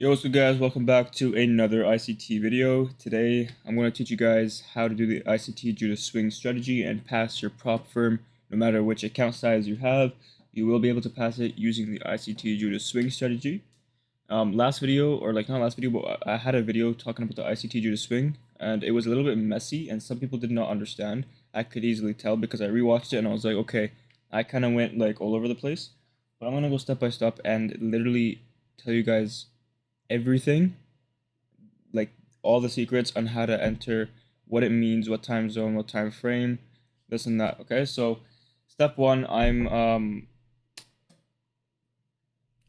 Yo, what's up guys, welcome back to another ICT video. Today I'm going to teach you guys how to do the ICT Judas swing strategy and pass your prop firm no matter which account size you have. You will be able to pass it using the ICT Judas swing strategy. Last video, or like not last video, but I had a video talking about the ICT Judas swing and it was a little bit messy and some people did not understand. I could easily tell because I rewatched it and I was like, okay, I kind of went like all over the place. But I'm going to go step by step and literally tell you guys everything, like all the secrets on how to enter, what it means, what time zone, what time frame, this and that. Okay, so step one, I'm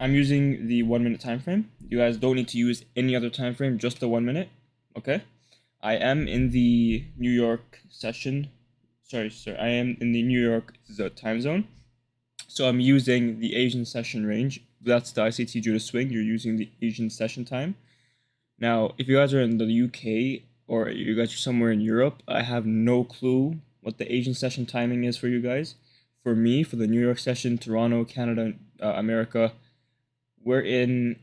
using the 1 minute time frame. You guys don't need to use any other time frame, just the 1 minute. Okay, I am in the New York session. Sorry, I am in the New York time zone. So I'm using the Asian session range. That's the ICT Judas swing. You're using the Asian session time. Now, if you guys are in the UK or you guys are somewhere in Europe, I have no clue what the Asian session timing is for you guys. For me, for the New York session, Toronto, Canada, America, we're in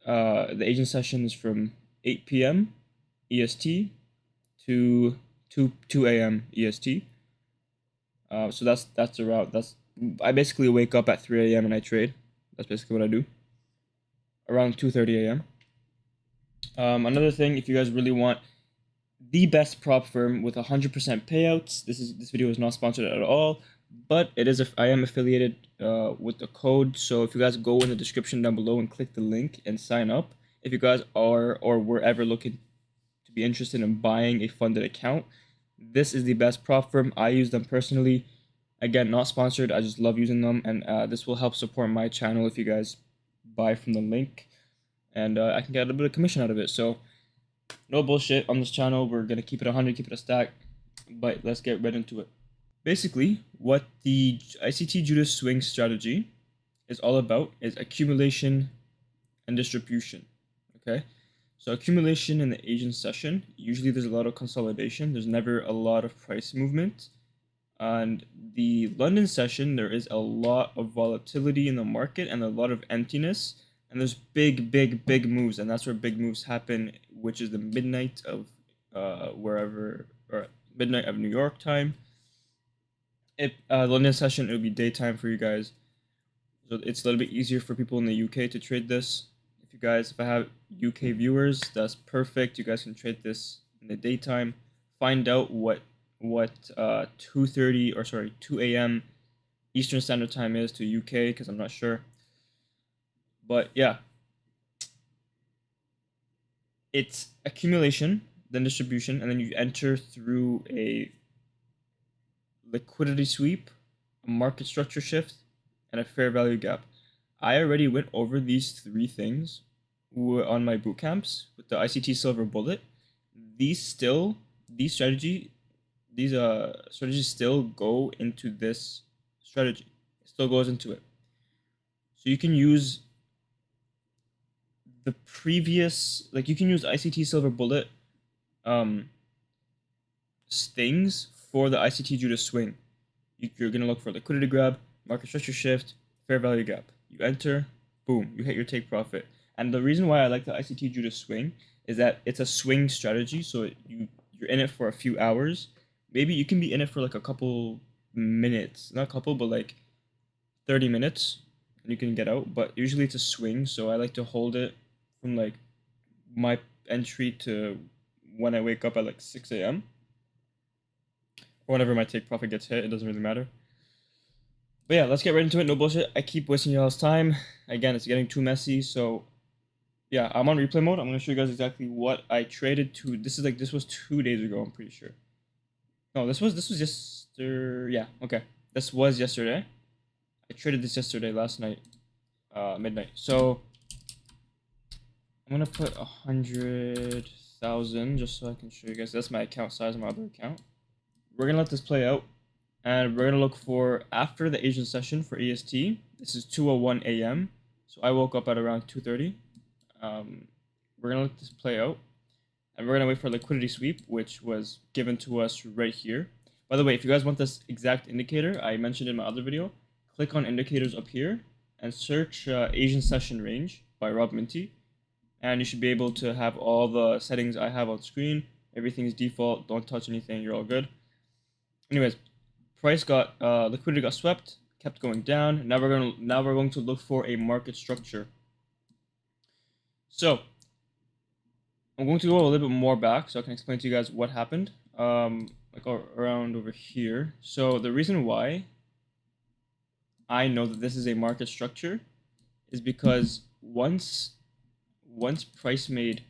the Asian session is from 8 p.m. EST to 2 a.m. EST. So that's around I basically wake up at 3 a.m. and I trade. That's basically what I do. Around 2:30 a.m. Another thing, if you guys really want the best prop firm with 100% payouts, this video is not sponsored at all, but I am affiliated with the code. So if you guys go in the description down below and click the link and sign up, if you guys are or were ever looking to be interested in buying a funded account, this is the best prop firm. I use them personally. Again, not sponsored. I just love using them, and this will help support my channel if you guys buy from the link, and I can get a little bit of commission out of it. So no bullshit on this channel. We're gonna keep it 100, keep it a stack, but let's get right into it. Basically, what the ICT Judas swing strategy is all about is accumulation and distribution. Okay, so accumulation in the Asian session, usually there's a lot of consolidation. There's never a lot of price movement. And the London session, there is a lot of volatility in the market and a lot of emptiness. And there's big moves. And that's where big moves happen, which is the midnight of wherever, or midnight of New York time. If London session, it would be daytime for you guys. So it's a little bit easier for people in the UK to trade this. If I have UK viewers, that's perfect. You guys can trade this in the daytime. Find out what 2 a.m. Eastern Standard Time is to UK, because I'm not sure. But yeah, it's accumulation, then distribution, and then you enter through a liquidity sweep, a market structure shift, and a fair value gap. I already went over these three things on my boot camps with the ICT Silver Bullet. These strategies still go into this strategy. It still goes into it. So you can use the previous, like you can use ICT Silver Bullet things for the ICT Judas swing. You're going to look for liquidity grab, market structure shift, fair value gap. You enter, boom, you hit your take profit. And the reason why I like the ICT Judas swing is that it's a swing strategy, so you're in it for a few hours. Maybe you can be in it for like a couple minutes, not a couple, but like 30 minutes, and you can get out. But usually it's a swing, so I like to hold it from like my entry to when I wake up at like 6 a.m. or whenever my take profit gets hit. It doesn't really matter. But yeah, let's get right into it. No bullshit. I keep wasting y'all's time. Again, it's getting too messy, so yeah, I'm on replay mode. I'm gonna show you guys exactly what I traded to. This was 2 days ago, I'm pretty sure. No, this was yesterday. Yeah, okay. This was yesterday. I traded this yesterday, last night, midnight. So I'm gonna put 100,000 just so I can show you guys. That's my account size on my other account. We're gonna let this play out, and we're gonna look for after the Asian session for EST. This is 2:01 a.m. So I woke up at around 2:30. We're gonna let this play out, and we're gonna wait for liquidity sweep, which was given to us right here. By the way, if you guys want this exact indicator, I mentioned in my other video, click on indicators up here and search Asian session range by Rob Minty, and you should be able to have all the settings I have on screen. Everything's default. Don't touch anything. You're all good. Anyways, liquidity got swept, kept going down. Now we're going to look for a market structure. So I'm going to go a little bit more back so I can explain to you guys what happened. Like around over here. So the reason why I know that this is a market structure is because once price made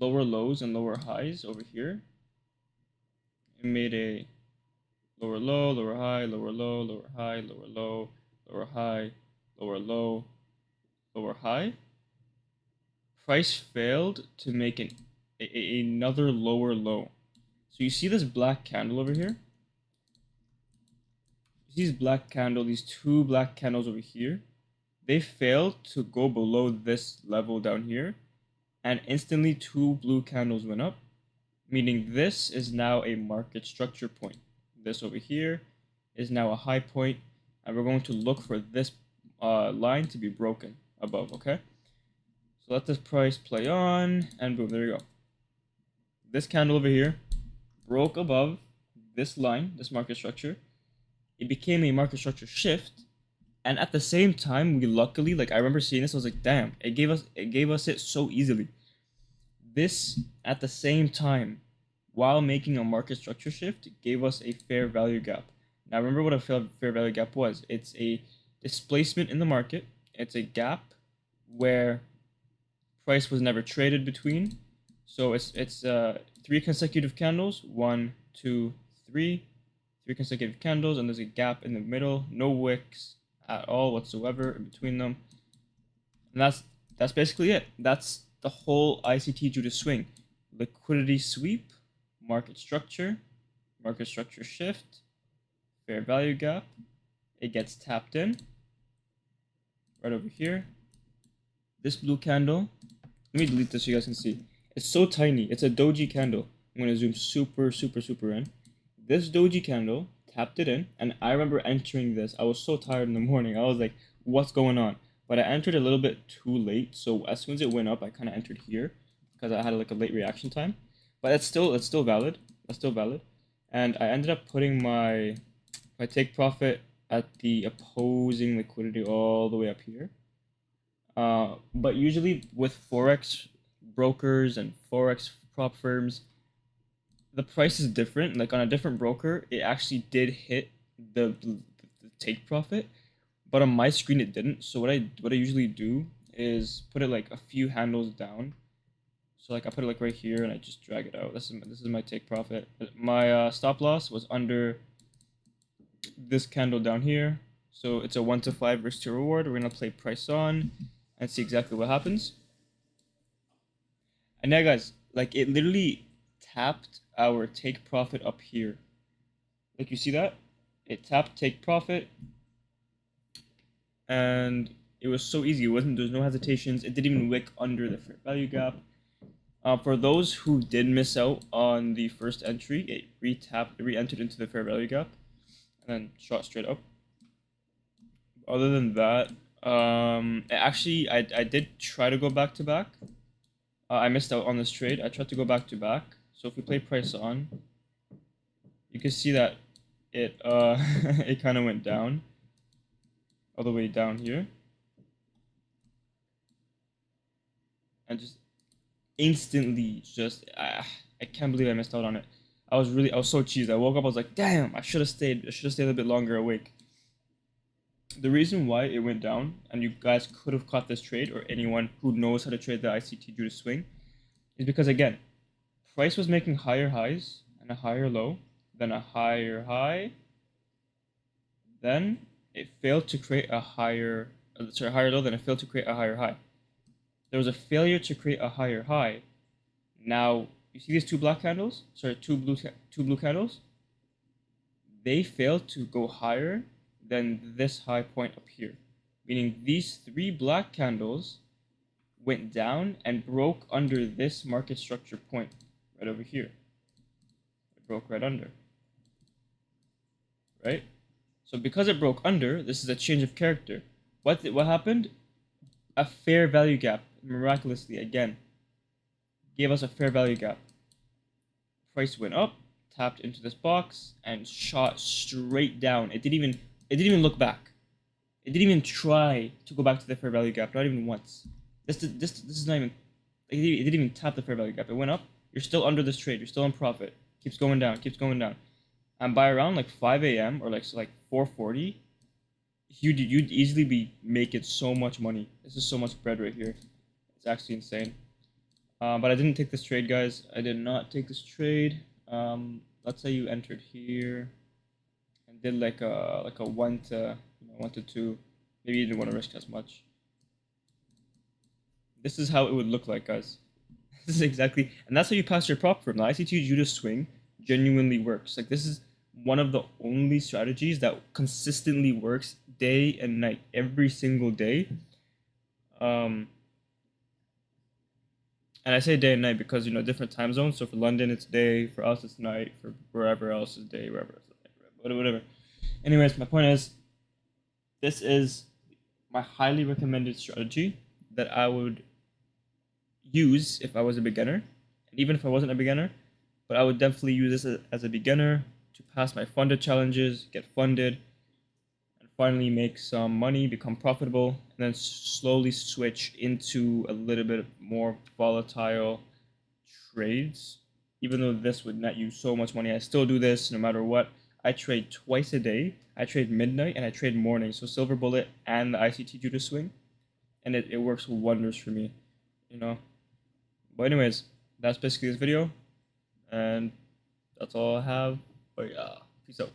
lower lows and lower highs over here, it made a lower low, lower high, lower low, lower high, lower low, lower high, lower low, lower high. Price failed to make another lower low. So you see this black candle over here? You see these two black candles over here? They failed to go below this level down here, and instantly two blue candles went up, meaning this is now a market structure point. This over here is now a high point, and we're going to look for this line to be broken above, okay? So let this price play on, and boom, there you go. This candle over here broke above this line, this market structure. It became a market structure shift, and at the same time, we luckily, like I remember seeing this, I was like, damn, it gave us it so easily. This at the same time, while making a market structure shift, gave us a fair value gap. Now remember what a fair value gap was. It's a displacement in the market. It's a gap where price was never traded between. So it's 3 consecutive candles, 1, 2, 3 consecutive candles, and there's a gap in the middle, no wicks at all whatsoever in between them. And that's basically it. That's the whole ICT Judas swing. Liquidity sweep, market structure shift, fair value gap. It gets tapped in right over here. This blue candle, let me delete this so you guys can see. It's so tiny. It's a doji candle. I'm going to zoom super in. This doji candle tapped it in, and I remember entering this. I was so tired in the morning. I was like, what's going on? But I entered a little bit too late, so as soon as it went up, I kind of entered here because I had like a late reaction time. But it's still valid. That's still valid. And I ended up putting my take profit at the opposing liquidity all the way up here. But usually with forex brokers and forex prop firms, the price is different. Like on a different broker, it actually did hit the take profit, but on my screen it didn't. So what I usually do is put it like a few handles down. So like I put it like right here and I just drag it out. This is my take profit. My stop loss was under this candle down here. So it's a 1 to 5 risk to reward. We're gonna play price on and see exactly what happens. And yeah, guys, like it literally tapped our take profit up here. Like you see that? It tapped take profit, and it was so easy. There's no hesitations. It didn't even wick under the fair value gap. For those who did miss out on the first entry, it re-entered into the fair value gap, and then shot straight up. Other than that, actually, I did try to go back to back. I missed out on this trade. I tried to go back to back. So if we play price on, you can see that it it kind of went down, all the way down here, and just instantly I can't believe I missed out on it. I was so cheesed. I woke up, I was like, damn, I should have stayed a little bit longer awake. The reason why it went down, and you guys could have caught this trade, or anyone who knows how to trade the ICT Judas swing, is because again, price was making higher highs and a higher low, then a higher high, then it failed to create a higher low, then it failed to create a higher high. There was a failure to create a higher high. Now, you see these two black candles? Sorry, two blue candles? They failed to go higher than this high point up here. Meaning these 3 black candles went down and broke under this market structure point right over here. It broke right under. Right? So because it broke under, this is a change of character. What happened? a fair value gap, miraculously again, gave us a fair value gap. Price went up, tapped into this box, and shot straight down. It didn't even look back. It didn't even try to go back to the fair value gap, not even once. This is not even. It didn't even tap the fair value gap. It went up. You're still under this trade. You're still in profit. Keeps going down. Keeps going down. And by around like 5 a.m. or like 4:40, you'd easily be making so much money. This is so much bread right here. It's actually insane. But I didn't take this trade, guys. I did not take this trade. Let's say you entered here and did like a 1 to 2. Maybe you didn't want to risk as much. This is how it would look like, guys. This is exactly, and that's how you pass your prop firm. The ICT Judas swing genuinely works. Like, this is one of the only strategies that consistently works day and night, every single day. And I say day and night because, different time zones. So for London, it's day. For us, it's night. For wherever else is day. Wherever else is night. Whatever. Anyways, my point is, this is my highly recommended strategy that I would use if I was a beginner, and even if I wasn't a beginner, but I would definitely use this as a beginner to pass my funded challenges, get funded, and finally make some money, become profitable, and then slowly switch into a little bit more volatile trades. Even though this would net you so much money, I still do this no matter what. I trade twice a day. I trade midnight and I trade morning. So Silver Bullet and the ICT Judas swing, and it works wonders for me, But anyways, that's basically this video, and that's all I have. But yeah, peace out.